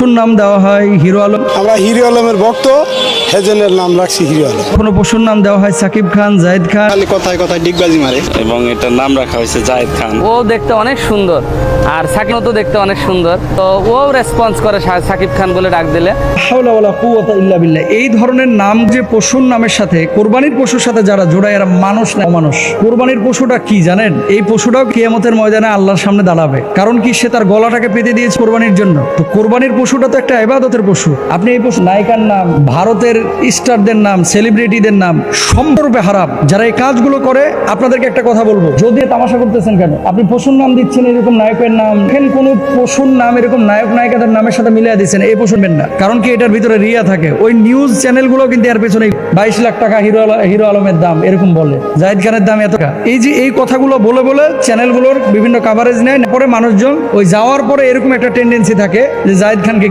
পশুর নাম দেওয়া হয় হিরো আলম, আমরা হিরো আলমের ভক্ত, হেজেনের নাম রাখছি হিরো আলম। কোনো পশুর নাম দেওয়া হয় সাকিব খান, জায়েদ খান। খালি কথায় কথায় ডিগবাজি মারে। এবং এটার নাম রাখা হয়েছে জায়েদ খান। ও দেখতে অনেক সুন্দর, আর সাকিব তো দেখতে অনেক সুন্দর, তো ও রেসপন্স করে সাকিব খান বলে ডাক দিলে। হাওলা ওয়ালা কুওয়াতা ইল্লা বিল্লাহ। এই ধরনের নাম যে পশুর নামের সাথে, কোরবানির পশুর সাথে যারা জোড়ায়, এরা মানুষ না অমানুষ। কোরবানির পশুটা কি জানেন? এই পশুটাও কিয়ামতের ময়দানে আল্লাহর সামনে দাঁড়াবে। কারণ কি? সে তার গলাটাকে পেতে দিয়েছে কোরবানির জন্য। তো কোরবানির পশুটা তো একটা ইবাদতের পশু। আপনি এই পশু নায়িকার নাম, ভারতের স্টারদের নাম, সেলিব্রিটিদের নাম সম্পূর্ণরূপে হারাম। যারা এই কাজগুলো করে, আপনাদেরকে একটা কথা বলবো, যদি তামাশা করতেছেন কেন? আপনি পশুর নাম দিচ্ছেন এরকম নায়কের নাম, দেখেন কোন পশুর নাম এরকম নায়ক নায়িকাদের নামের সাথে মিলিয়ে দিচ্ছেন, এই পশু নেবেন না। কারণ কি? এটার ভিতরে রিয়া থাকে। ওই নিউজ চ্যানেলগুলো কিন্তু এর পেছনে 22 লাখ টাকা হিরো আলমের দাম এরকম বলে, জায়েদ খানের দাম এত টাকা। এই যে এই কথাগুলো বলে বলে চ্যানেলগুলোর বিভিন্ন কাভারেজ নেয়, পরে মানুষজন ওই যাওয়ার পরে এরকম একটা টেন্ডেন্সি থাকে যে জায়েদ খান